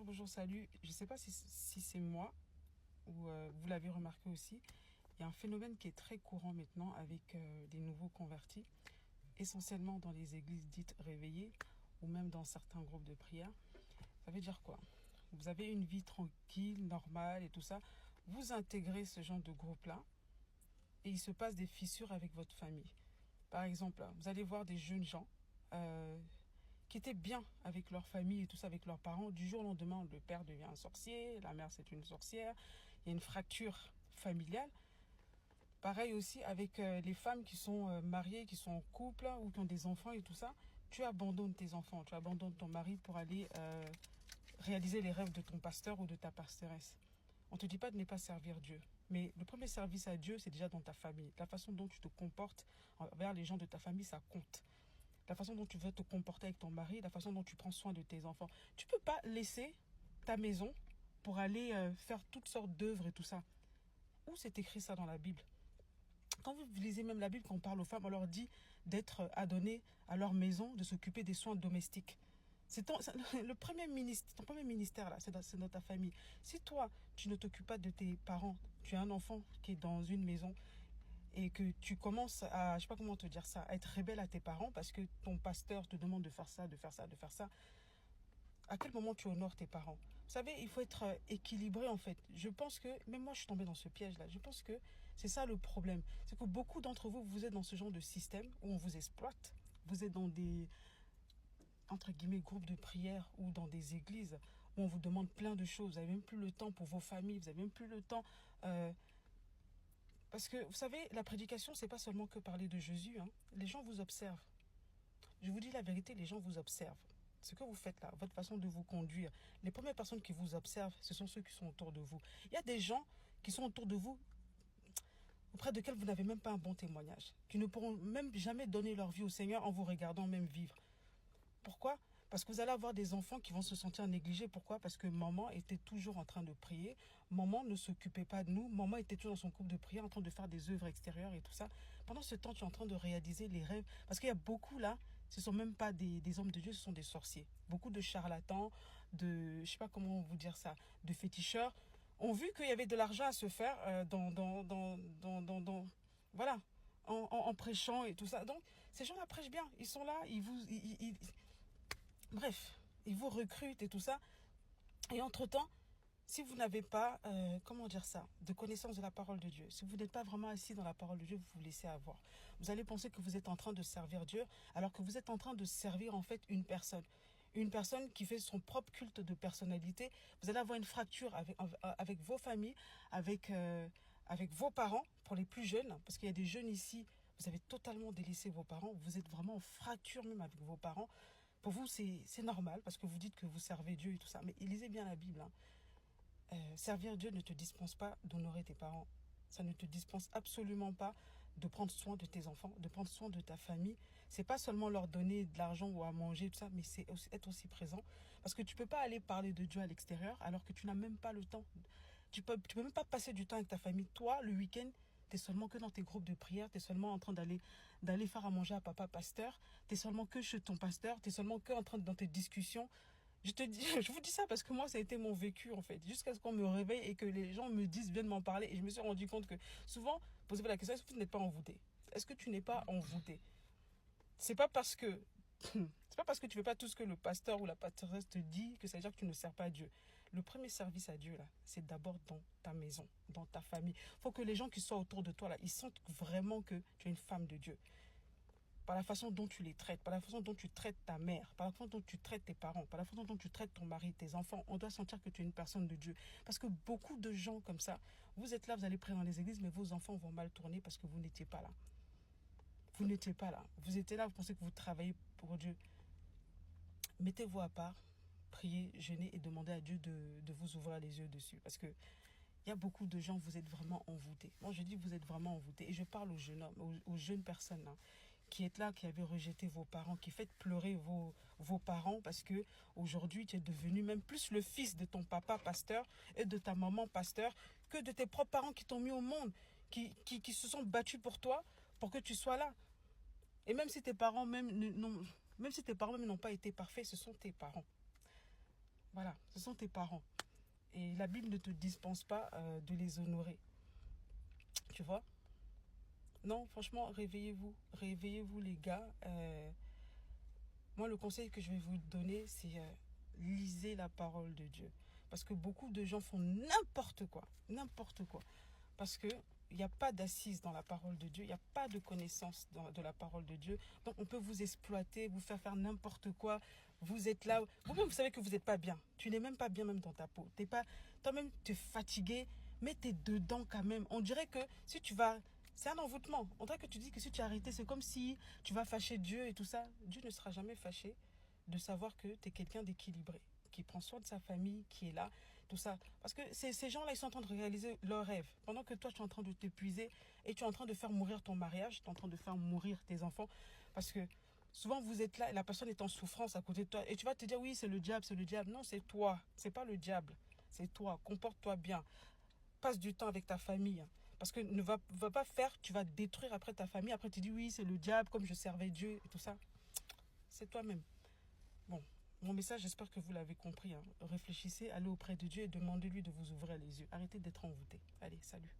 Bonjour, salut. Je ne sais pas si c'est moi ou vous l'avez remarqué aussi. Il y a un phénomène qui est très courant maintenant avec les nouveaux convertis, essentiellement dans les églises dites réveillées ou même dans certains groupes de prière. Ça veut dire quoi? Vous avez une vie tranquille, normale et tout ça. Vous intégrez ce genre de groupe-là et il se passe des fissures avec votre famille. Par exemple, vous allez voir des jeunes gens euh, qui étaient bien avec leur famille et tout ça, avec leurs parents. Du jour au lendemain, le père devient un sorcier, la mère c'est une sorcière. Il y a une fracture familiale. Pareil aussi avec les femmes qui sont mariées, qui sont en couple ou qui ont des enfants et tout ça. Tu abandonnes tes enfants, tu abandonnes ton mari pour aller réaliser les rêves de ton pasteur ou de ta pastoresse. On ne te dit pas de ne pas servir Dieu. Mais le premier service à Dieu, c'est déjà dans ta famille. La façon dont tu te comportes envers les gens de ta famille, ça compte. La façon dont tu veux te comporter avec ton mari, la façon dont tu prends soin de tes enfants. Tu ne peux pas laisser ta maison pour aller faire toutes sortes d'œuvres et tout ça. Où c'est écrit ça dans la Bible? Quand vous lisez même la Bible, quand on parle aux femmes, on leur dit d'être adonnées à leur maison, de s'occuper des soins domestiques. Le premier ministre, ton premier ministère, là, c'est dans ta famille. Si toi, tu ne t'occupes pas de tes parents, tu as un enfant qui est dans une maison et que tu commences à, je sais pas comment te dire ça, à être rebelle à tes parents parce que ton pasteur te demande de faire ça, de faire ça, de faire ça, à quel moment tu honores tes parents? Vous savez, il faut être équilibré en fait. Je pense que, même moi je suis tombée dans ce piège-là, je pense que c'est ça le problème. C'est que beaucoup d'entre vous, vous êtes dans ce genre de système où on vous exploite. Vous êtes dans des, entre guillemets, groupes de prière ou dans des églises où on vous demande plein de choses. Vous n'avez même plus le temps pour vos familles, vous n'avez même plus le temps. Parce que, vous savez, la prédication, c'est pas seulement que parler de Jésus, hein. Les gens vous observent. Je vous dis la vérité, les gens vous observent. Ce que vous faites là, votre façon de vous conduire, les premières personnes qui vous observent, ce sont ceux qui sont autour de vous. Il y a des gens qui sont autour de vous, auprès desquels vous n'avez même pas un bon témoignage, qui ne pourront même jamais donner leur vie au Seigneur en vous regardant même vivre. Pourquoi? Parce que vous allez avoir des enfants qui vont se sentir négligés. Pourquoi? Parce que maman était toujours en train de prier. Maman ne s'occupait pas de nous. Maman était toujours dans son couple de prière, en train de faire des œuvres extérieures et tout ça. Pendant ce temps, tu es en train de réaliser les rêves. Parce qu'il y a beaucoup là, ce ne sont même pas des hommes de Dieu, ce sont des sorciers. Beaucoup de charlatans, je ne sais pas comment vous dire ça, de féticheurs, ont vu qu'il y avait de l'argent à se faire voilà, en prêchant et tout ça. Donc, ces gens-là prêchent bien. Ils sont là, bref, ils vous recrutent et tout ça. Et entre-temps, si vous n'avez pas, comment dire ça, de connaissance de la parole de Dieu, si vous n'êtes pas vraiment assis dans la parole de Dieu, vous vous laissez avoir. Vous allez penser que vous êtes en train de servir Dieu, alors que vous êtes en train de servir en fait une personne. Une personne qui fait son propre culte de personnalité. Vous allez avoir une fracture avec vos familles, avec vos parents, pour les plus jeunes, parce qu'il y a des jeunes ici, vous avez totalement délaissé vos parents, vous êtes vraiment en fracture même avec vos parents. Pour vous, c'est normal, parce que vous dites que vous servez Dieu et tout ça, mais lisez bien la Bible, hein. Servir Dieu ne te dispense pas d'honorer tes parents. Ça ne te dispense absolument pas de prendre soin de tes enfants, de prendre soin de ta famille. C'est pas seulement leur donner de l'argent ou à manger, tout ça, mais c'est aussi, être aussi présent. Parce que tu peux pas aller parler de Dieu à l'extérieur alors que tu n'as même pas le temps. Tu peux même pas passer du temps avec ta famille. Toi, le week-end, tu es seulement que dans tes groupes de prière, tu es seulement en train d'aller faire à manger à papa pasteur, tu es seulement que chez ton pasteur, tu es seulement que en train dans tes discussions. Je vous dis ça parce que moi, ça a été mon vécu, en fait. Jusqu'à ce qu'on me réveille et que les gens me disent, viennent m'en parler. Et je me suis rendu compte que souvent, posez-vous la question, est-ce que vous n'êtes pas envoûté? Est-ce que tu n'es pas envoûté? C'est pas parce que, c'est pas parce que tu fais pas tout ce que le pasteur ou la pastoresse te dit que ça veut dire que tu ne sers pas à Dieu. Le premier service à Dieu, là, c'est d'abord dans ta maison, dans ta famille. Faut que les gens qui sont autour de toi, là, ils sentent vraiment que tu es une femme de Dieu. Par la façon dont tu les traites, par la façon dont tu traites ta mère, par la façon dont tu traites tes parents, par la façon dont tu traites ton mari, tes enfants, on doit sentir que tu es une personne de Dieu. Parce que beaucoup de gens comme ça, vous êtes là, vous allez prier dans les églises, mais vos enfants vont mal tourner parce que vous n'étiez pas là. Vous n'étiez pas là. Vous étiez là, vous pensez que vous travaillez pour Dieu. Mettez-vous à part, priez, jeûnez et demandez à Dieu de vous ouvrir les yeux dessus. Parce que il y a beaucoup de gens, vous êtes vraiment envoûtés. Moi, je dis vous êtes vraiment envoûtés. Et je parle aux jeunes hommes, aux jeunes personnes là, qui êtes là, qui avez rejeté vos parents, qui faites pleurer vos parents parce que aujourd'hui, tu es devenu même plus le fils de ton papa pasteur et de ta maman pasteur que de tes propres parents qui t'ont mis au monde, qui se sont battus pour toi, pour que tu sois là. Et même si tes parents même n'ont pas été parfaits, ce sont tes parents. Voilà, ce sont tes parents. Et la Bible ne te dispense pas de les honorer. Tu vois? Non, franchement, réveillez-vous. Réveillez-vous, les gars. Moi, le conseil que je vais vous donner, c'est lisez la parole de Dieu. Parce que beaucoup de gens font n'importe quoi. N'importe quoi. Parce que il n'y a pas d'assise dans la parole de Dieu, il n'y a pas de connaissance de la parole de Dieu. Donc on peut vous exploiter, vous faire n'importe quoi. Vous êtes là, vous-même vous savez que vous n'êtes pas bien. Tu n'es même pas bien même dans ta peau. T'es pas, toi-même tu es fatigué, mais tu es dedans quand même. On dirait que si tu vas, c'est un envoûtement. On dirait que tu dis que si tu as arrêté, c'est comme si tu vas fâcher Dieu et tout ça. Dieu ne sera jamais fâché de savoir que tu es quelqu'un d'équilibré, qui prend soin de sa famille, qui est là, tout ça. Parce que ces gens-là, ils sont en train de réaliser leurs rêves. Pendant que toi, tu es en train de t'épuiser et tu es en train de faire mourir ton mariage, tu es en train de faire mourir tes enfants. Parce que souvent, vous êtes là et la personne est en souffrance à côté de toi. Et tu vas te dire, oui, c'est le diable, c'est le diable. Non, c'est toi. C'est pas le diable. C'est toi. Comporte-toi bien. Passe du temps avec ta famille. Parce que ne va pas faire, tu vas détruire après ta famille. Après, tu dis, oui, c'est le diable, comme je servais Dieu et tout ça. C'est toi-même. Bon, mon message, j'espère que vous l'avez compris. Hein. Réfléchissez, allez auprès de Dieu et demandez-lui de vous ouvrir les yeux. Arrêtez d'être envoûté. Allez, salut.